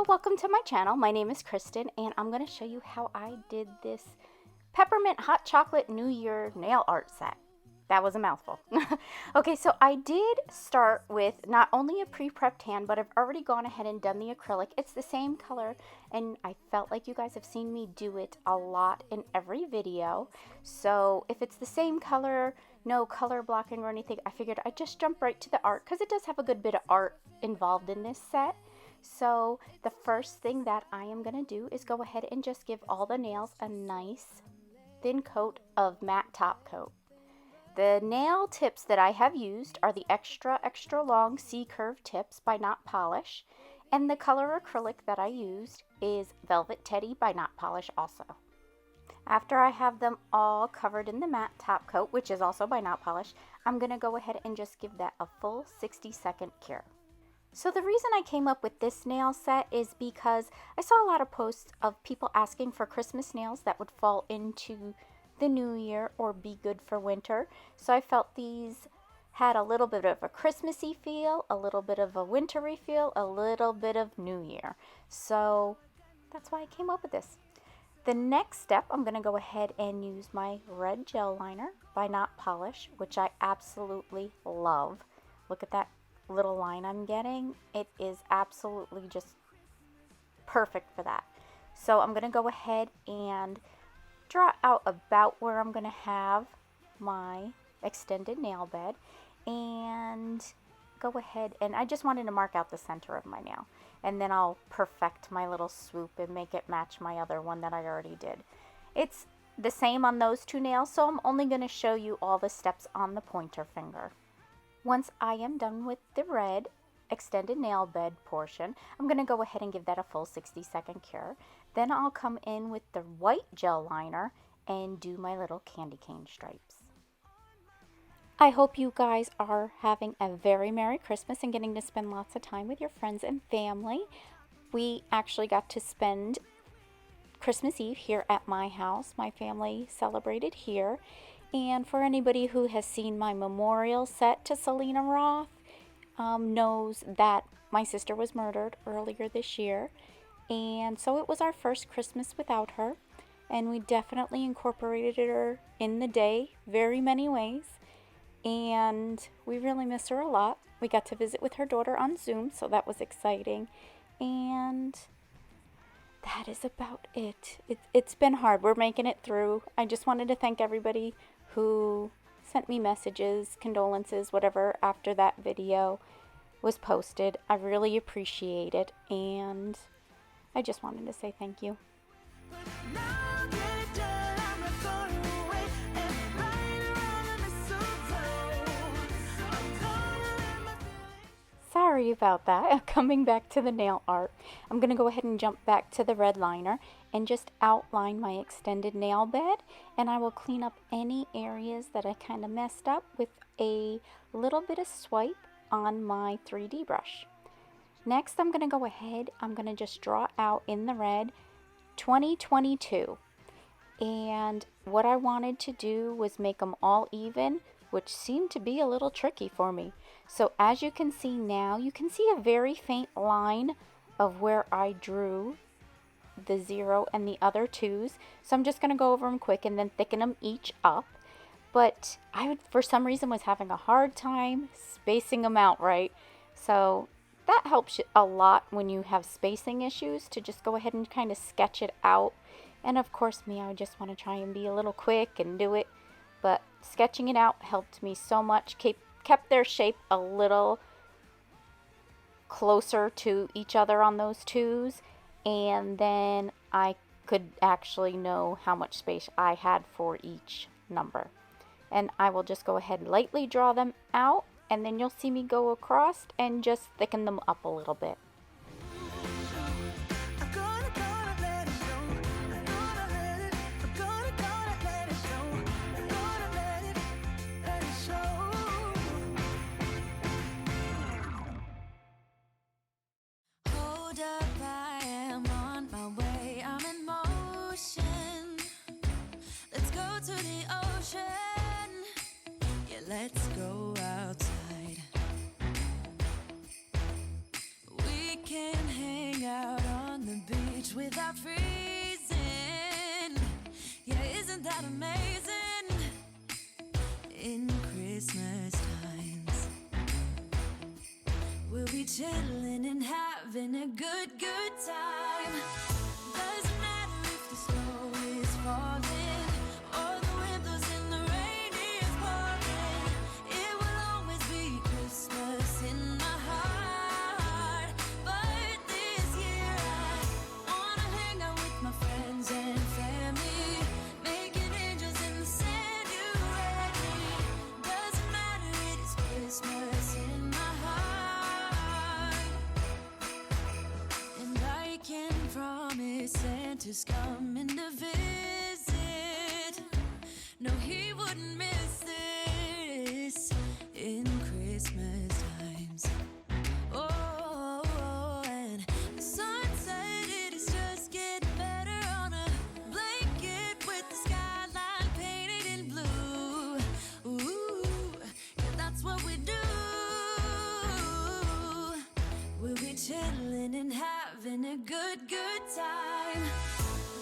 welcome to my channel. My name is Kristen and I'm going to show you how I did this Peppermint Hot Chocolate New Year nail art set. That was a mouthful. Okay, so I did start with not only a pre-prepped hand, but I've already gone ahead and done the acrylic. It's the same color and I felt like you guys have seen me do it a lot in every video. So if it's the same color, no color blocking or anything, I figured I'd just jump right to the art because it does have a good bit of art involved in this set. So the first thing that I am going to do is go ahead and just give all the nails a nice thin coat of matte top coat. The nail tips that I have used are the extra long C-curve tips by Notpolish, and the color acrylic that I used is Velvet Teddy by Notpolish also. After I have them all covered in the matte top coat, which is also by Notpolish, I'm going to go ahead and just give that a full 60-second cure. So the reason I came up with this nail set is because I saw a lot of posts of people asking for Christmas nails that would fall into the new year or be good for winter. So I felt these had a little bit of a Christmassy feel, a little bit of a wintry feel, a little bit of new year. So that's why I came up with this. The next step, I'm going to go ahead and use my red gel liner by Notpolish, which I absolutely love. Look at that little line I'm getting. It is absolutely just perfect for that. So I'm going to go ahead and draw out about where I'm going to have my extended nail bed and go ahead, and I just wanted to mark out the center of my nail, and then I'll perfect my little swoop and make it match my other one that I already did. It's the same on those two nails, so I'm only going to show you all the steps on the pointer finger. Once I am done with the red extended nail bed portion, I'm going to go ahead and give that a full 60-second cure. Then I'll come in with the white gel liner and do my little candy cane stripes. I hope you guys are having a very Merry Christmas and getting to spend lots of time with your friends and family. We actually got to spend Christmas Eve here at my house. My family celebrated here. And for anybody who has seen my memorial set to Selena Roth, knows that my sister was murdered earlier this year. And so it was our first Christmas without her. And we definitely incorporated her in the day very many ways. And we really miss her a lot. We got to visit with her daughter on Zoom, so that was exciting. And that is about it. It's been hard. We're making it through. I just wanted to thank everybody who sent me messages, condolences, whatever, after that video was posted. I really appreciate it, and I just wanted to say thank you. Sorry about that. Coming back to the nail art, I'm going to go ahead and jump back to the red liner and just outline my extended nail bed, and I will clean up any areas that I kind of messed up with a little bit of swipe on my 3D brush. Next, I'm going to go ahead, I'm going to just draw out in the red 2022, and what I wanted to do was make them all even, which seemed to be a little tricky for me. So as you can see now, you can see a very faint line of where I drew the 0 and the other 2s. So I'm just going to go over them quick and then thicken them each up. But I, for some reason, was having a hard time spacing them out right. So that helps a lot when you have spacing issues, to just go ahead and kind of sketch it out. And of course, me, I just want to try and be a little quick and do it. But sketching it out helped me so much. Kept their shape a little closer to each other on those 2s, and then I could actually know how much space I had for each number. And I will just go ahead and lightly draw them out, and then you'll see me go across and just thicken them up a little bit. Let's go outside. We can hang out on without freezing. Yeah, isn't that amazing? In Christmas times, we'll be chilling and having a good time. Doesn't matter if the snow is falling or the wind blows and the rain is pouring. It will always be Christmas in my heart. But this year I wanna hang out with my friends and family, making angels in the sand. You ready? Doesn't matter, it is Christmas in my heart. And I can promise Santa's coming to visit. No, he wouldn't miss this in Christmas times. Oh, and the sun said it is just getting better on a blanket with the skyline painted in blue. Ooh, yeah, that's what we do. We'll be chilling and having a good time.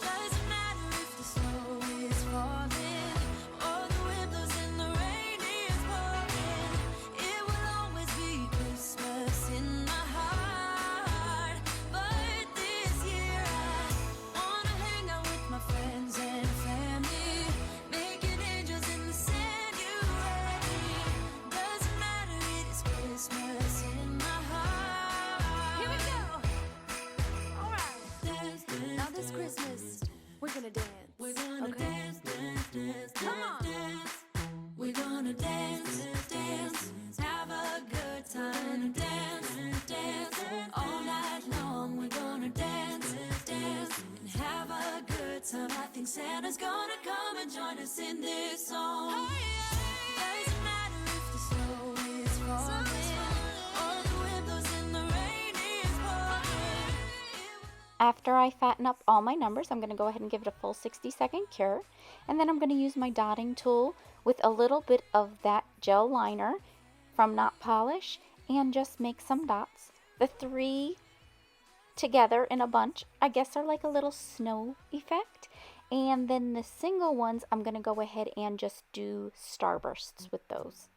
Doesn't matter if the snow is falling or the wind blows and the rain is pouring. It will always be Christmas in my heart. But this year I wanna hang out with my friends and family, making angels in the sand. You ready? Doesn't matter, it is Christmas in my heart. Here we go. All right. Dance, dance, now this Christmas, we're gonna dance. We're gonna dance, dance, dance. Come on. Dance. We're gonna dance, dance, have a good time. Dance, dance, all night long. We're gonna dance, dance, and have a good time. I think Santa's gonna come and join us in this song. Doesn't matter if the snow is falling or the wind blows and the rain is pouring. After I fatten up all my numbers, I'm going to go ahead and give it a full 60-second cure. And then I'm going to use my dotting tool with a little bit of that gel liner from Notpolish and just make some dots. The 3 together in a bunch, I guess, are like a little snow effect. And then the single ones, I'm going to go ahead and just do starbursts with those.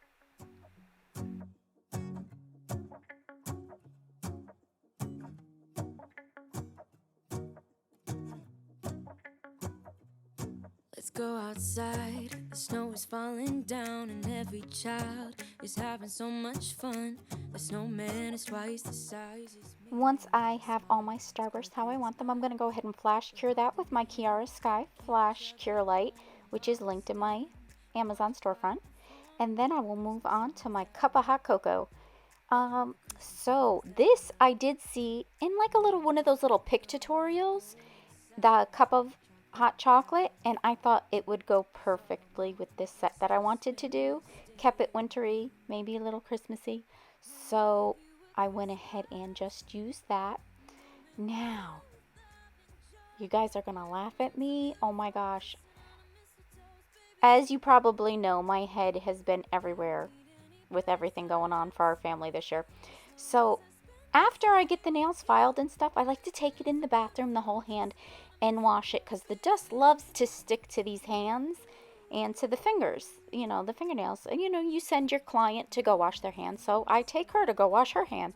Let's go outside. The snow is falling down, and every child is having so much fun. The snowman is twice the size. Once I have all my starbursts how I want them, I'm going to go ahead and flash cure that with my Kiara Sky Flash Cure Light, which is linked in my Amazon storefront. And then I will move on to my cup of hot cocoa. So this I did see in like a little one of those little pick tutorials, the cup of hot chocolate, and I thought it would go perfectly with this set that I wanted to do. Kept it wintry, maybe a little Christmassy. So I went ahead and just used that. Now, you guys are gonna laugh at me. Oh my gosh. As you probably know, my head has been everywhere with everything going on for our family this year. So after I get the nails filed and stuff, I like to take it in the bathroom, the whole hand, and wash it, because the dust loves to stick to these hands and to the fingers, you know, the fingernails. And you know, you send your client to go wash their hands, so I take her to go wash her hand.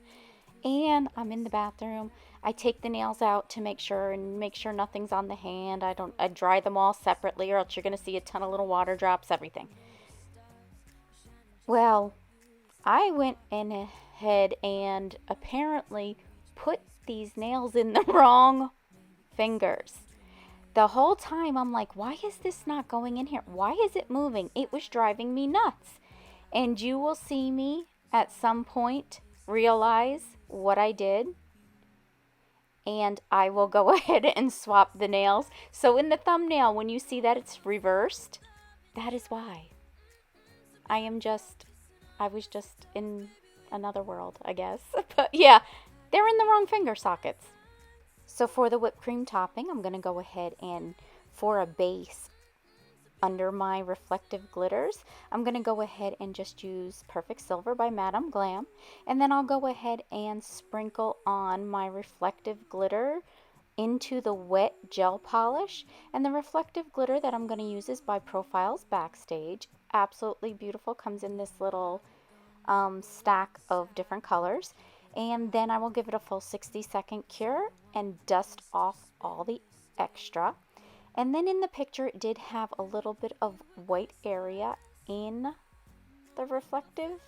And I'm in the bathroom. I take the nails out to make sure nothing's on the hand. I dry them all separately, or else you're going to see a ton of little water drops, everything. Well, I went in ahead and apparently put these nails in the wrong fingers. The whole time I'm like, why is this not going in here? Why is it moving? It was driving me nuts. And you will see me at some point realize what I did. And I will go ahead and swap the nails. So in the thumbnail, when you see that it's reversed, that is why. I was just in another world, I guess. But yeah, they're in the wrong finger sockets. So for the whipped cream topping, I'm going to go ahead and, for a base under my reflective glitters, I'm going to go ahead and just use Perfect Silver by Madame Glam. And then I'll go ahead and sprinkle on my reflective glitter into the wet gel polish. And the reflective glitter that I'm going to use is by Profilesbackstage. Absolutely beautiful. Comes in this little stack of different colors. And then I will give it a full 60-second cure and dust off all the extra. And then in the picture it did have a little bit of white area in the reflective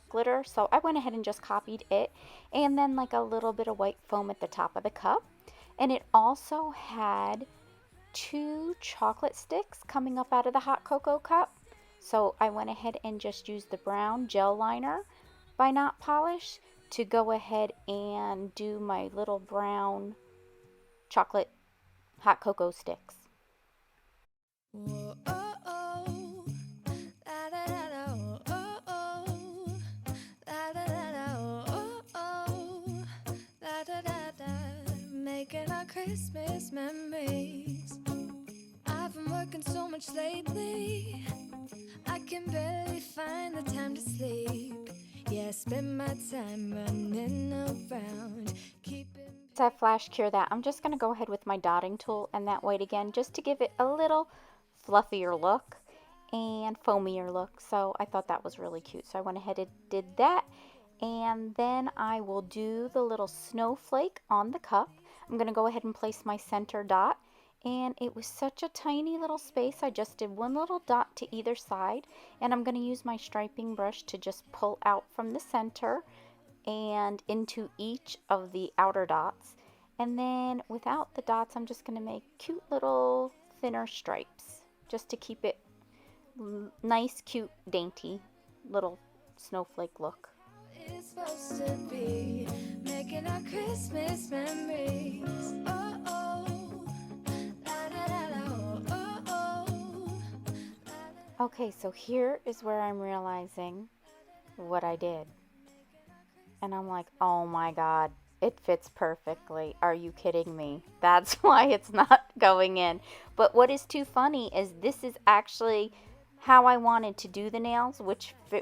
glitter, so I went ahead and just copied it, and then like a little bit of white foam at the top of the cup. And it also had 2 chocolate sticks coming up out of the hot cocoa cup, so I went ahead and just used the brown gel liner by Notpolish to go ahead and do my little brown chocolate hot cocoa sticks. Whoa, oh, oh. La, da, da, da, oh, oh, oh. La, da, da, da, oh, oh, oh. La, da, da, da. Making our Christmas memories. I've been working so much lately, I can barely find the time to sleep. Yeah, I spend my time running around, keeping. As I flash cure that, I'm just going to go ahead with my dotting tool and that white again, just to give it a little fluffier look and foamier look. So I thought that was really cute, so I went ahead and did that. And then I will do the little snowflake on the cup. I'm going to go ahead and place my center dot, and it was such a tiny little space. I just did one little dot to either side, and I'm going to use my striping brush to just pull out from the center and into each of the outer dots. And then without the dots, I'm just going to make cute little thinner stripes just to keep it nice, cute, dainty little snowflake look. It's supposed to be making our Christmas memories. Oh, oh. La, da, da, da, oh, oh, oh. Okay, so here is where I'm realizing what I did. And I'm like, oh my God, it fits perfectly. Are you kidding me? That's why it's not going in. But what is too funny is this is actually how I wanted to do the nails,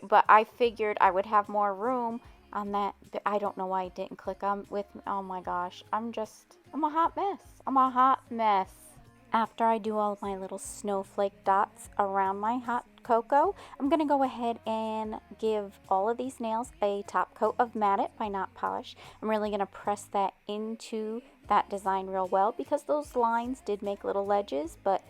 but I figured I would have more room on that. I don't know why I didn't click on with, oh my gosh, I'm a hot mess. I'm a hot mess. After I do all my little snowflake dots around my hot cocoa, I'm going to go ahead and give all of these nails a top coat of Matte-it by Notpolish. I'm really going to press that into that design real well because those lines did make little ledges, but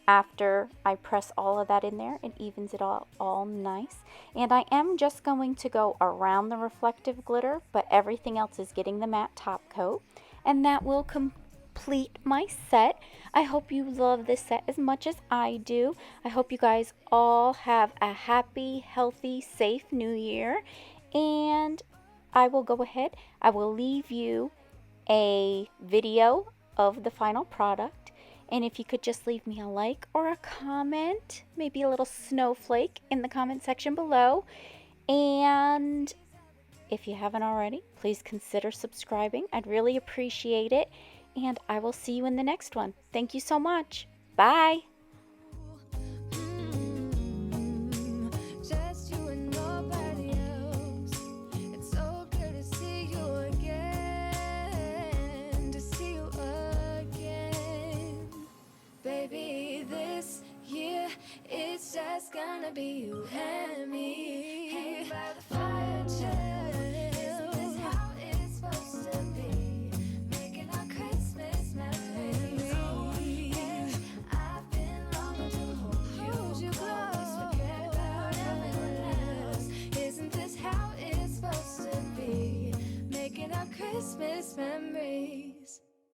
after I press all of that in there, it evens it all nice. And I am just going to go around the reflective glitter, but everything else is getting the matte top coat. And that will complete my set. I hope you love this set as much as I do. I hope you guys all have a happy, healthy, safe new year. And I will go ahead, I will leave you a video of the final product. And if you could just leave me a like or a comment, maybe a little snowflake in the comment section below. And if you haven't already, please consider subscribing. I'd really appreciate it. And I will see you in the next one. Thank you so much. Bye. Just you and nobody else. It's so good to see you again. To see you again. Baby, this year it's just gonna be you